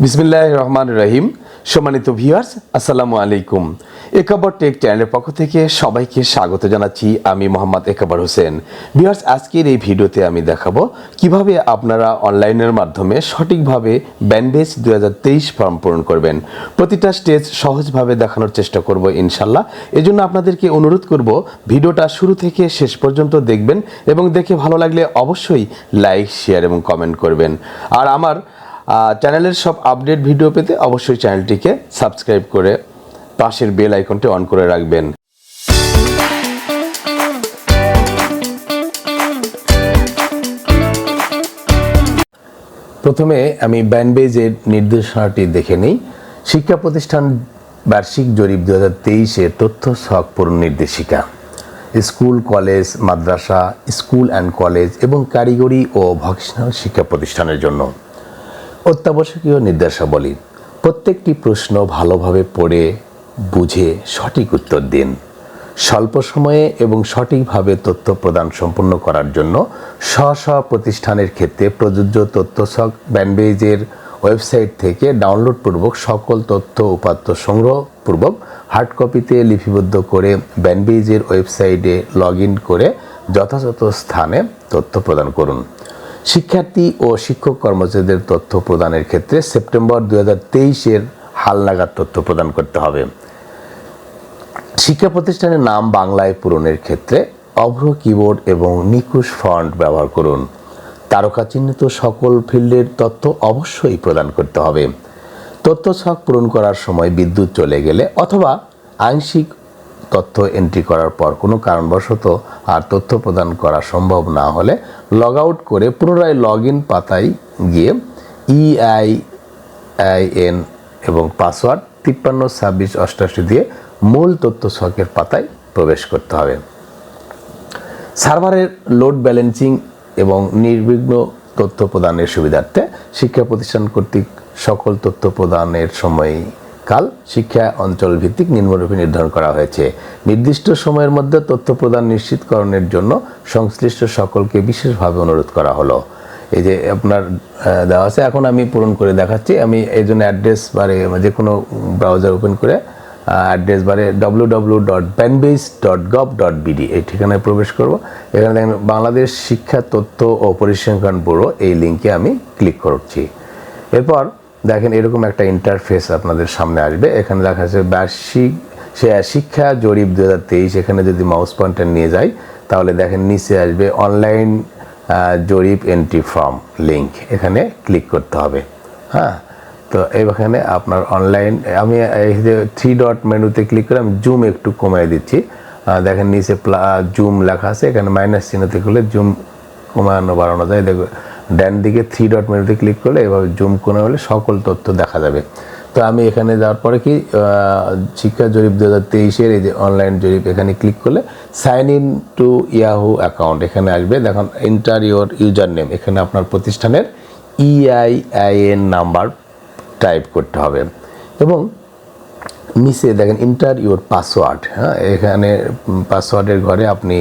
বিসমিল্লাহির রহমানির রহিম। সম্মানিত ভিউয়ার্স, আসসালামু আলাইকুম। একাব্বার টেক চ্যানেলের পক্ষ থেকে সবাইকে স্বাগত জানাচ্ছি। আমি মোহাম্মদ একabbar হোসেন। ভিউয়ার্স, আজকের এই ভিডিওতে আমি দেখাবো কিভাবে আপনারা অনলাইনের মাধ্যমে সঠিকভাবে ব্যানবেস 2023 ফর্ম পূরণ করবেন। প্রতিটা স্টেজ সহজভাবে দেখানোর চেষ্টা করব ইনশাল্লাহ। এজন্য আপনাদেরকে অনুরোধ করব ভিডিওটা শুরু থেকে শেষ পর্যন্ত দেখবেন এবং দেখে ভালো লাগলে অবশ্যই লাইক, শেয়ার এবং কমেন্ট করবেন। আর আমার চ্যানেলের সব আপডেট ভিডিও পেতে অবশ্যই চ্যানেলটিকে সাবস্ক্রাইব করে পাশের বেল আইকনটি অন করে রাখবেন। প্রথমে আমি ব্যানবেইজের নির্দেশনাটি দেখে নিই। শিক্ষা প্রতিষ্ঠান বার্ষিক জরিপ 2023-এর তথ্য ছক পূরণ নির্দেশিকা। School, college, Madrasa, school and college এবং কারিগরি ও ভোকেশনাল শিক্ষা প্রতিষ্ঠানের জন্য অত্যাবশ্যকীয় নির্দেশাবলী। প্রত্যেকটি প্রশ্ন ভালোভাবে পড়ে বুঝে সঠিক উত্তর দিন। স্বল্প সময়ে এবং সঠিকভাবে তথ্য প্রদান সম্পন্ন করার জন্য স্ব প্রতিষ্ঠানের ক্ষেত্রে প্রযোজ্য তথ্যছক ব্যানবেইজের ওয়েবসাইট থেকে ডাউনলোডপূর্বক সকল তথ্য উপাত্ত সংগ্রহপূর্বক হার্ড কপিতে লিপিবদ্ধ করে ব্যানবেইজের ওয়েবসাইটে লগ ইন করে যথাযথ স্থানে তথ্য প্রদান করুন। শিক্ষার্থী ও শিক্ষক কর্মচারীদের তথ্য প্রদানের ক্ষেত্রে সেপ্টেম্বর 2023-এর হালনাগাদ তথ্য প্রদান করতে হবে। শিক্ষা প্রতিষ্ঠানের নাম বাংলায় পূরণের ক্ষেত্রে অভ্র কিবোর্ড এবং নিখুঁত ফন্ট ব্যবহার করুন। তারকা চিহ্নিত সকল ফিল্ডের তথ্য অবশ্যই প্রদান করতে হবে। তথ্য ছক পূরণ করার সময় বিদ্যুৎ চলে গেলে অথবা আংশিক তথ্য এন্ট্রি করার পর কোনো কারণবশত আর তথ্য প্রদান করা সম্ভব না হলে লগ আউট করে পুনরায় লগ ইন পাতায় গিয়ে EIN এবং পাসওয়ার্ড 532688 দিয়ে মূল তথ্য ছকের পাতায় প্রবেশ করতে হবে। সার্ভারের লোড ব্যালেন্সিং এবং নির্বিঘ্ন তথ্য প্রদানের সুবিধার্থে শিক্ষা প্রতিষ্ঠান কর্তৃক সকল তথ্য প্রদানের সময়কাল শিক্ষা অঞ্চল ভিত্তিক নিম্নরূপে নির্ধারণ করা হয়েছে। নির্দিষ্ট সময়ের মধ্যে তথ্য প্রদান নিশ্চিতকরণের জন্য সংশ্লিষ্ট সকলকে বিশেষভাবে অনুরোধ করা হলো। এই যে আপনার দেওয়া আছে, এখন আমি পূরণ করে দেখাচ্ছি। আমি এই জন্য অ্যাড্রেস বারে যে কোনো ব্রাউজার ওপেন করে অ্যাড্রেস বারে www.banbeis.gov.bd এই ঠিকানায় প্রবেশ করব। এখানে দেখেন বাংলাদেশ শিক্ষা তথ্য ও পরিসংখ্যান ব্যুরো, এই লিঙ্কে আমি ক্লিক করছি। এরপর দেখেন এরকম একটা ইন্টারফেস আপনাদের সামনে আসবে। এখানে দেখা যাচ্ছে বার্ষিক শিক্ষা জরিপ 2023। এখানে যদি মাউস পয়েন্টার নিয়ে যাই তাহলে দেখেন নিচে আসবে অনলাইন জরিপ এন্ট্রি ফর্ম লিঙ্ক, এখানে ক্লিক করতে হবে। হ্যাঁ, তো এখানে আপনার অনলাইন, আমি এই যে 3 ডট মেনুতে ক্লিক করে আমি জুম একটু কমিয়ে দিচ্ছি। দেখেন নিচে জুম লেখা আছে, এখানে মাইনাস চিহ্নতে করলে জুম কমানো বাড়ানো যায়। দেখো ডান দিকে 3 ডট মেনুতে ক্লিক করলে এভাবে জুম কমে হলে সকল তথ্য দেখা যাবে। তো আমি এখানে যাওয়ার পরে কি শিক্ষা জরিপ 2023-এর এই যে অনলাইন জরিপ, এখানে ক্লিক করলে sign in to Yahoo account এখানে আসবে। দেখুন এন্টার ইউর ইউজার নেম, এখানে আপনার প্রতিষ্ঠানের EIN নাম্বার টাইপ করতে হবে এবং নিচে দেখেন এন্টার ইউর পাসওয়ার্ড। হ্যাঁ, এখানে পাসওয়ার্ডের ঘরে আপনি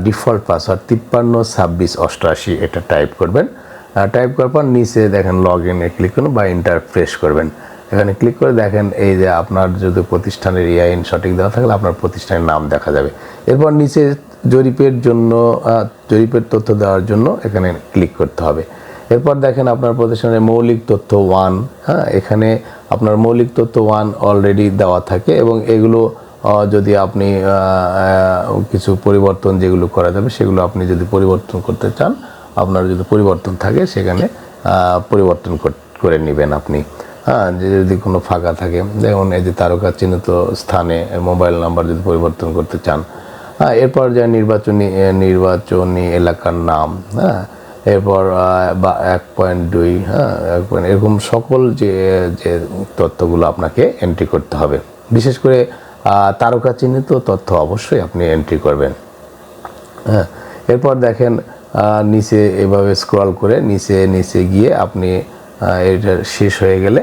ডিফল্ট পাসওয়ার্ড 532688 এটা টাইপ করবেন। টাইপ করার পর নিচে দেখেন লগ ইনে ক্লিক করুন বা এন্টার প্রেস করবেন। এখানে ক্লিক করে দেখেন এই যে আপনার যদি প্রতিষ্ঠানের EIN সঠিক দেওয়া থাকলে আপনার প্রতিষ্ঠানের নাম দেখা যাবে। এরপর নিচে জরিপের জন্য জরিপের তথ্য দেওয়ার জন্য এখানে ক্লিক করতে হবে। এরপর দেখেন আপনার প্রতিষ্ঠানের মৌলিক তথ্য 1। হ্যাঁ, এখানে আপনার মৌলিক তথ্য 1 অলরেডি দেওয়া থাকে এবং এগুলো যদি আপনি কিছু পরিবর্তন যেগুলো করা যাবে সেগুলো আপনি যদি পরিবর্তন করতে চান, আপনার যদি পরিবর্তন থাকে সেখানে পরিবর্তন করে নেবেন আপনি। হ্যাঁ, যদি কোনো ফাঁকা থাকে, দেখুন এই যে তারকা চিহ্নিত স্থানে মোবাইল নাম্বার যদি পরিবর্তন করতে চান। হ্যাঁ, এরপর যে নির্বাচনী এলাকার নাম। হ্যাঁ, এরপর 1.2, হ্যাঁ, এরকম সকল যে তথ্যগুলো আপনাকে এন্ট্রি করতে হবে। বিশেষ করে তারকা চিহ্নিত তথ্য অবশ্যই আপনি এন্ট্রি করবেন। হ্যাঁ, এরপর দেখেন নিচে এভাবে স্ক্রল করে নিচে গিয়ে আপনি এটা শেষ হয়ে গেলে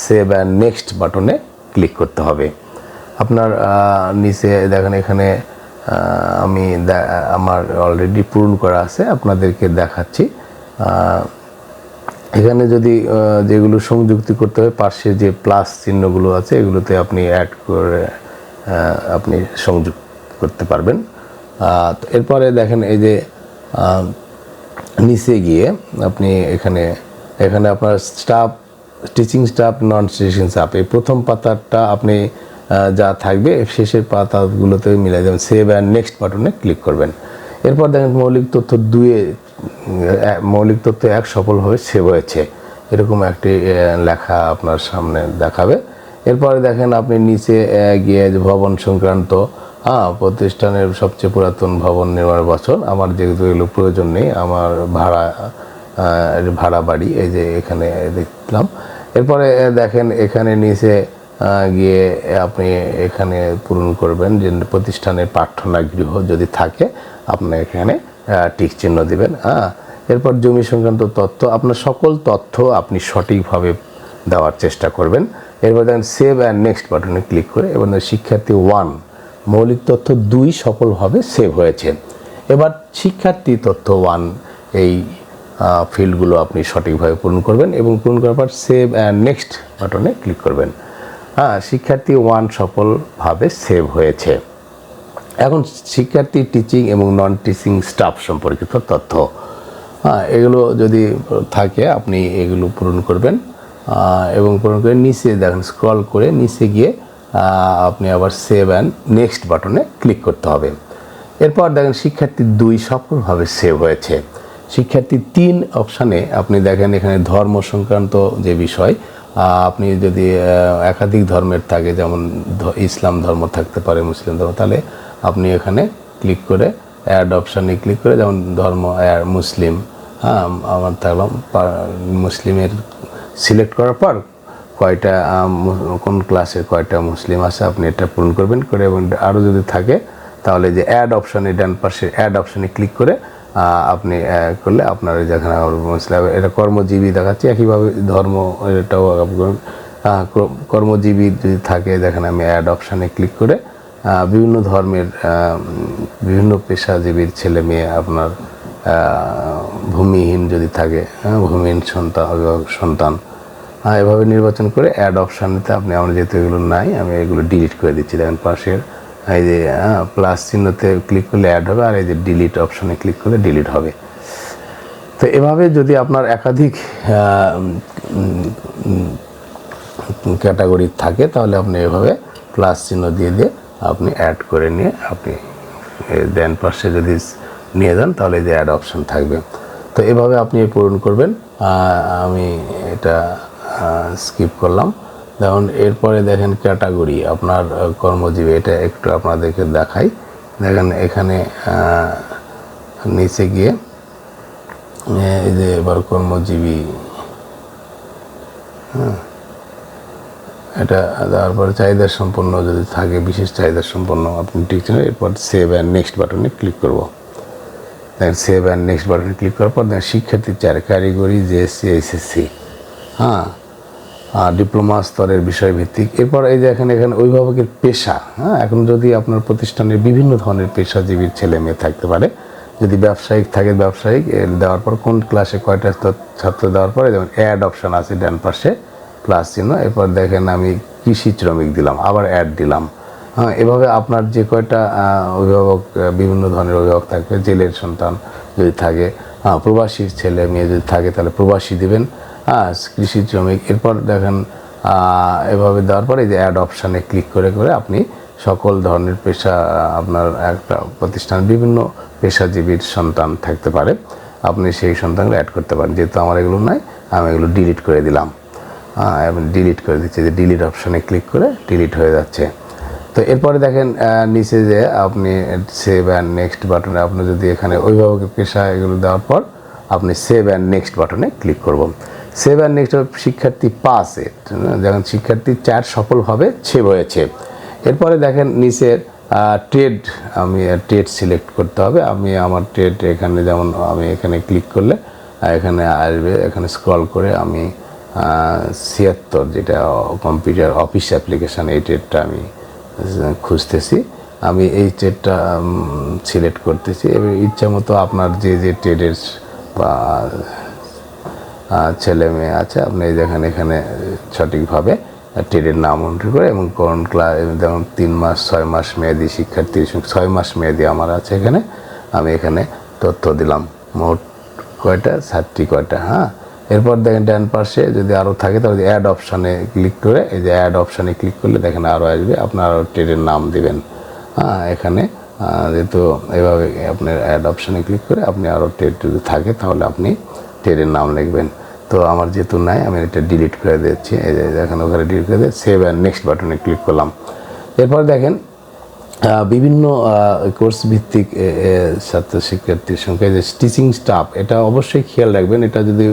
সেভ অ্যান্ড নেক্সট বাটনে ক্লিক করতে হবে। আপনার নিচে দেখেন এখানে আমি আমার অলরেডি পূরণ করা আছে, আপনাদেরকে দেখাচ্ছি। এখানে যদি যেগুলো সংযুক্তি করতে হবে পাশে যে প্লাস চিহ্নগুলো আছে এগুলোতে আপনি অ্যাড করে আপনি সংযুক্ত করতে পারবেন। এরপরে দেখেন এই যে নিচে গিয়ে আপনি এখানে আপনার staff, teaching staff, non teaching staff, এই প্রথম পাতাটা আপনি যা থাকবে শেষের পাতাগুলোতে মিলে যাবেন। সেভ অ্যান্ড নেক্সট বাটনে ক্লিক করবেন। এরপর দেখেন মৌলিক তথ্য 1 সফলভাবে সেভ হয়েছে, এরকম একটি লেখা আপনার সামনে দেখাবে। এরপরে দেখেন আপনি নিচে গিয়ে ভবন সংক্রান্ত প্রতিষ্ঠানের সবচেয়ে পুরাতন ভবন নির্মাণ বছর, আমার যেহেতু এগুলো প্রয়োজন নেই, আমার ভাড়া বাড়ি এই যে এখানে দেখলাম। এরপরে দেখেন এখানে নিচে গিয়ে আপনি এখানে পূরণ করবেন যে প্রতিষ্ঠানের প্রার্থনা গৃহ যদি থাকে আপনি এখানে টিক চিহ্ন দিবেন। এরপর জমি সংক্রান্ত তথ্য, আপনার সকল তথ্য আপনি সঠিকভাবে দেওয়ার চেষ্টা করবেন। এরপর দেখেন সেভ অ্যান্ড নেক্সট বাটনে ক্লিক করে এবং শিক্ষার্থী 1 মৌলিক তথ্য 2 সফলভাবে সেভ হয়েছে। এবার শিক্ষার্থী তথ্য 1 এই ফিল্ডগুলো আপনি সঠিকভাবে পূরণ করবেন এবং পূরণ করার পর সেভ অ্যান্ড নেক্সট বাটনে ক্লিক করবেন। শিক্ষার্থী 1 সফলভাবে সেভ হয়েছে। এখন শিক্ষার্থী টিচিং এবং নন টিচিং স্টাফ সম্পর্কিত তথ্য, এগুলো যদি থাকে আপনি এগুলো পূরণ করবেন এবং পূরণ করে নিচে দেখেন স্ক্রল করে নিচে গিয়ে আপনি আবার সেভ অ্যান্ড নেক্সট বাটনে ক্লিক করতে হবে। এরপর দেখেন শিক্ষার্থী 2 সফলভাবে সেভ হয়েছে। শিক্ষার্থী 3 অপশানে আপনি দেখেন এখানে ধর্ম সংক্রান্ত যে বিষয়, আপনি যদি একাধিক ধর্মের থাকে, যেমন ইসলাম ধর্ম থাকতে পারে, মুসলিম ধর্ম, তাহলে আপনি এখানে ক্লিক করে অ্যাড অপশানে ক্লিক করে, যেমন ধর্ম মুসলিম, আমার থাকলাম মুসলিমের সিলেক্ট করার পর কয়টা কোন ক্লাসে কয়টা মুসলিম আছে আপনি এটা পূরণ করবেন করে, এবং আরও যদি থাকে তাহলে যে অ্যাড অপশানে ডান পাশে অ্যাড অপশানে ক্লিক করে আপনি করলে আপনার যেখানে মুসলিম এটা কর্মজীবী দেখাচ্ছে, একইভাবে ধর্ম এটাও কর্মজীবী যদি থাকে দেখেন আমি অ্যাড অপশানে ক্লিক করে বিভিন্ন ধর্মের বিভিন্ন পেশাজীবীর ছেলে মেয়ে, আপনার ভূমিহীন যদি থাকে ভূমিহীন সন্তান এভাবে নির্বাচন করে অ্যাড অপশানেতে আপনি, আমার যেহেতু এগুলো নাই আমি এগুলো ডিলিট করে দিচ্ছি। দেখেন পাশের এই যে প্লাস চিহ্নতে ক্লিক করলে অ্যাড হবে, আর এই যে ডিলিট অপশানে ক্লিক করলে ডিলিট হবে। তো এভাবে যদি আপনার একাধিক ক্যাটাগরি থাকে তাহলে আপনি এভাবে প্লাস চিহ্ন দিয়ে আপনি অ্যাড করে নিয়ে আপনি দেন পাশে যদি নিয়ে যান তাহলে যে অ্যাড অপশান থাকবে। তো এভাবে আপনি পূরণ করবেন। আমি এটা স্কিপ করলাম। যেমন এরপরে দেখেন ক্যাটাগরি আপনার কর্মজীবী, এটা একটু আপনাদেরকে দেখাই। দেখেন এখানে নিচে গিয়ে এই যে এবার কর্মজীবী, এটা তারপরে চাহিদা সম্পন্ন যদি থাকে, বিশেষ চাহিদা সম্পন্ন আপনি ঠিক ছিলেন। এরপর সেভ অ্যান্ড নেক্সট বাটনে ক্লিক করব। দেখেন সেভ অ্যান্ড নেক্সট বাটনে ক্লিক করার পর দেখেন শিক্ষার্থী 4 কারিগরি জেএসসি এইচএসসি ডিপ্লোমা স্তরের বিষয়ভিত্তিক। এরপর এই যে এখানে অভিভাবকের পেশা, এখন যদি আপনার প্রতিষ্ঠানের বিভিন্ন ধরনের পেশাজীবীর ছেলে মেয়ে থাকতে পারে, যদি ব্যবসায়িক থাকে ব্যবসায়িক দেওয়ার পর কোন ক্লাসে কয়টা ছাত্র দেওয়ার পরে যেমন অ্যাড অপশান আছে ডান পাশে প্লাস চিহ্ন। এরপর দেখেন আমি কৃষি শ্রমিক দিলাম, আবার অ্যাড দিলাম। এভাবে আপনার যে কয়টা অভিভাবক, বিভিন্ন ধরনের অভিভাবক থাকবে, জেলের সন্তান যদি থাকে, প্রবাসীর ছেলে মেয়ে যদি থাকে তাহলে প্রবাসী দিবেন, কৃষি শ্রমিক। এরপর দেখেন এভাবে দেওয়ার পরে যে অ্যাড অপশানে ক্লিক করে আপনি সকল ধরনের পেশা, আপনার একটা প্রতিষ্ঠান বিভিন্ন পেশাজীবীর সন্তান থাকতে পারে, আপনি সেই সন্তানগুলো অ্যাড করতে পারেন। যেহেতু আমার এগুলো নাই আমি এগুলো ডিলিট করে দিলাম, এবং ডিলিট করে দিচ্ছি, যে ডিলিট অপশানে ক্লিক করে ডিলিট হয়ে যাচ্ছে। তো এরপরে দেখেন নিচে যে আপনি সেভ অ্যান্ড নেক্সট বাটনে আপনি যদি এখানে অভিভাবকের পেশা এগুলো দেওয়ার পর আপনি সেভ অ্যান্ড নেক্সট বাটনে ক্লিক করব। সেভ অ্যান্ড নেক্সট শিক্ষার্থী 5 যেমন শিক্ষার্থী 4 সফলভাবে সেভ হয়েছে। এরপরে দেখেন নিচের ট্রেড, আমি ট্রেড সিলেক্ট করতে হবে। আমি আমার ট্রেড এখানে, যেমন আমি এখানে ক্লিক করলে এখানে আসবে, এখানে স্ক্রল করে আমি 76 যেটা কম্পিউটার অফিস অ্যাপ্লিকেশান, এই ট্রেডটা আমি খুঁজতেছি। আমি এই ট্রেডটা সিলেক্ট করতেছি। এবার ইচ্ছা মতো আপনার যে ট্রেডের বা ছেলে মেয়ে আছে, আপনি দেখেন এখানে সঠিকভাবে ট্রেডের নাম এন্ট্রি করে এবং কোন ক্লাস, যেমন 3 মাস 6 মাস মেয়াদি শিক্ষার্থী, 6 মাস মেয়াদি আমার আছে এখানে, আমি এখানে তথ্য দিলাম মোট কয়টা, 7টি কয়টা। হ্যাঁ, এরপর দেখেন ডান পাশে যদি আরও থাকে তাহলে অ্যাড অপশানে ক্লিক করে, এই যে অ্যাড অপশানে ক্লিক করলে দেখেন আরও আসবে, আপনার আরও ট্রেডের নাম দিবেন। হ্যাঁ, এখানে যেহেতু এভাবে আপনার অ্যাড অপশানে ক্লিক করে আপনি আরও ট্রেড যদি থাকে তাহলে আপনি ট্রেডের নাম লিখবেন। তো আমার যেহেতু নাই, আমি এটা ডিলিট করে দিচ্ছি। এই যে দেখেন ওখানে ডিলিট করে দিয়ে সেভ অ্যান্ড নেক্সট বাটনে ক্লিক করলাম। এরপর দেখেন বিভিন্ন কোর্স ভিত্তিক ছাত্র শিক্ষার্থীর সংখ্যা, যে টিচিং স্টাফ, এটা অবশ্যই খেয়াল রাখবেন। এটা যদি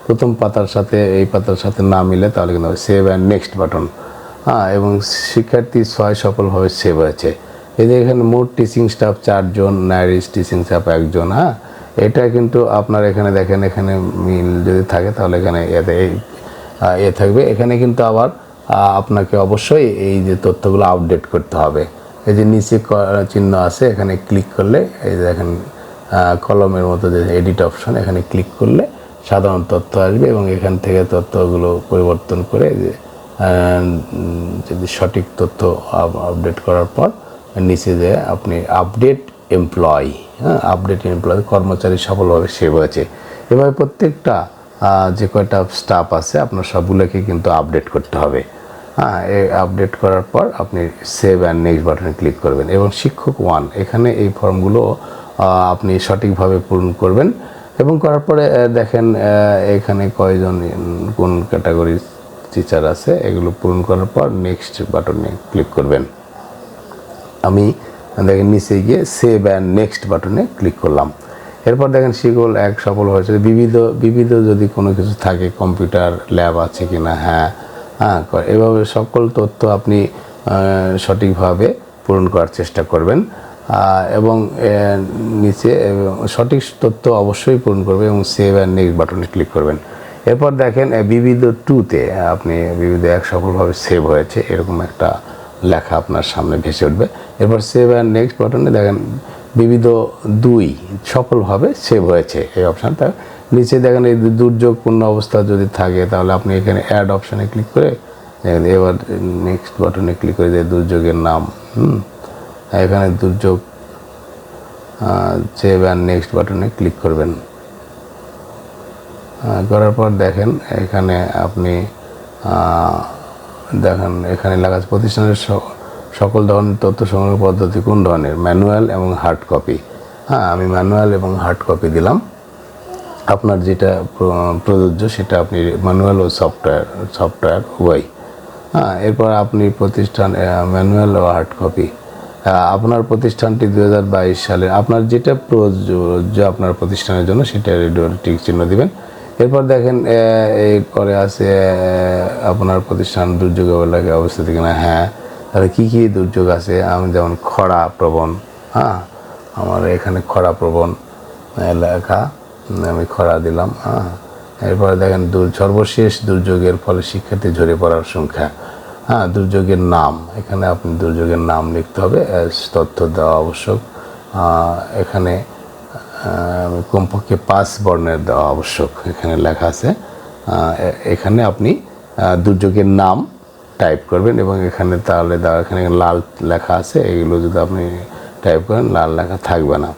প্রথম পাতার সাথে এই পাতার সাথে না মিলে তাহলে কিন্তু সেভ অ্যান্ড নেক্সট বাটন। হ্যাঁ, এবং শিক্ষার্থী 6 সফলভাবে সেভ হয়েছে। এই যে এখানে মোট টিচিং স্টাফ 4 জন, নারী টিচিং স্টাফ 1 জন। হ্যাঁ, এটা কিন্তু আপনার এখানে দেখেন, এখানে মিল যদি থাকে তাহলে এখানে এ থাকবে। এখানে কিন্তু আবার আপনাকে অবশ্যই এই যে তথ্যগুলো আপডেট করতে হবে। এই যে নিচে চিহ্ন আছে, এখানে ক্লিক করলে এই যে দেখেন কলমের মতো যে এডিট অপশন, এখানে ক্লিক করলে সাধারণ তথ্য আসবে এবং এখান থেকে তথ্যগুলো পরিবর্তন করে যে যদি সঠিক তথ্য আপডেট করার পর নিচে যে আপনি আপডেট এমপ্লয়ি, হ্যাঁ, আপডেট এমপ্লয়ি, কর্মচারী সফলভাবে সেভ হয়েছে। এভাবে প্রত্যেকটা যে কয়টা স্টাফ আছে আপনার সবগুলোকে কিন্তু আপডেট করতে হবে। হ্যাঁ, এই আপডেট করার পর আপনি সেভ অ্যান্ড নেক্সট বাটনে ক্লিক করবেন এবং শিক্ষক 1, এখানে এই ফর্মগুলো আপনি সঠিকভাবে পূরণ করবেন এবং করার পরে দেখেন এখানে কয়জন কোন ক্যাটাগরির টিচার আছে, এগুলো পূরণ করার পর নেক্সট বাটনে ক্লিক করবেন। আমি দেখেন নিচে গিয়ে সেভ অ্যান্ড নেক্সট বাটনে ক্লিক করলাম। এরপর দেখেন শিকল 1 সফল হয়েছে। বিবিধ যদি কোনো কিছু থাকে, কম্পিউটার ল্যাব আছে কিনা, হ্যাঁ, এভাবে সকল তথ্য আপনি সঠিকভাবে পূরণ করার চেষ্টা করবেন এবং নিচে সঠিক তথ্য অবশ্যই পূরণ করবে এবং সেভ অ্যান্ড নেক্সট বাটনে ক্লিক করবেন। এরপর দেখেন বিবিধ 2-তে আপনি বিবিধ 1 সফলভাবে সেভ হয়েছে, এরকম একটা লেখা আপনার সামনে ভেসে উঠবে। এরপর সেভ অ্যান্ড নেক্সট বাটনে দেখেন বিবিধ 2 সফলভাবে সেভ হয়েছে এই অপশানটা। নিচে দেখেন এই দুর্যোগপূর্ণ অবস্থা যদি থাকে তাহলে আপনি এখানে অ্যাড অপশানে ক্লিক করে দেখেন, এবার নেক্সট বাটনে ক্লিক করে যে দুর্যোগের নাম, এখানে দুর্যোগ, সেভ অ্যান্ড নেক্সট বাটনে ক্লিক করবেন। করার পর দেখেন এখানে আপনি দেখেন এখানে লেখা আছে প্রতিষ্ঠানের সকল ধরনের তথ্য সংগ্রহ পদ্ধতি কোন ধরনের, ম্যানুয়াল এবং হার্ড কপি। হ্যাঁ, আমি ম্যানুয়াল এবং হার্ড কপি দিলাম। আপনার যেটা প্রযোজ্য সেটা আপনি ম্যানুয়াল ও সফটওয়্যার উভয়। হ্যাঁ, এরপর আপনি প্রতিষ্ঠান ম্যানুয়াল ও হার্ড কপি, আপনার প্রতিষ্ঠানটি 2022 সালে আপনার যেটা প্রযোজ্য আপনার প্রতিষ্ঠানের জন্য সেটা টিক চিহ্ন দিবেন। এরপর দেখেন এরপরে আছে আপনার প্রতিষ্ঠান দুর্যোগ এলাকায় অবস্থিত কিনা, হ্যাঁ, তাহলে কী কী দুর্যোগ আছে, আমি যেমন খরা প্রবণ, হ্যাঁ, আমার এখানে খরা প্রবণ এলাকা, আমি খরা দিলাম। হ্যাঁ, এরপরে দেখেন সর্বশেষ দুর্যোগের ফলে শিক্ষার্থী ঝরে পড়ার সংখ্যা, হ্যাঁ, দুর্যোগের নাম, এখানে আপনি দুর্যোগের নাম লিখতে হবে, তথ্য দেওয়া আবশ্যক। এখানে কমপক্ষে 5 বর্ণের দেওয়া আবশ্যক, এখানে লেখা আছে। এখানে আপনি দুর্যোগের নাম টাইপ করবেন এবং এখানে তাহলে এখানে লাল লেখা আছে, এগুলো যদি আপনি টাইপ করেন লাল লেখা থাকবে না।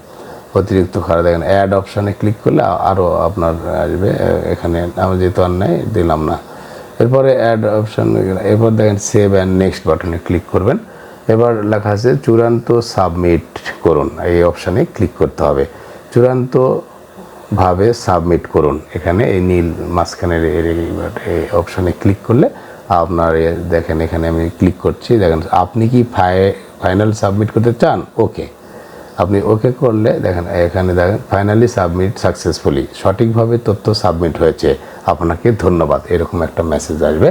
অতিরিক্ত খরা দেখেন অ্যাড অপশানে ক্লিক করলে আরও আপনার আসবে, এখানে আমি যেহেতু আর নাই দিলাম না। এরপরে অ্যাড অপশান, এরপর দেখেন সেভ অ্যান্ড নেক্সট বাটনে ক্লিক করবেন। এবার লেখা আছে চূড়ান্ত সাবমিট করুন, এই অপশানে ক্লিক করতে হবে। চূড়ান্তভাবে সাবমিট করুন, এখানে এই নীল মাঝখানের এই অপশানে ক্লিক করলে আপনার দেখেন এখানে আমি ক্লিক করছি, দেখেন আপনি কি ফাইনাল সাবমিট করতে চান, ওকে, আপনি ওকে করলে দেখেন এখানে দেখেন ফাইনালি সাবমিট সাকসেসফুলি, সঠিকভাবে তথ্য সাবমিট হয়েছে, আপনাকে ধন্যবাদ, এরকম একটা মেসেজ আসবে।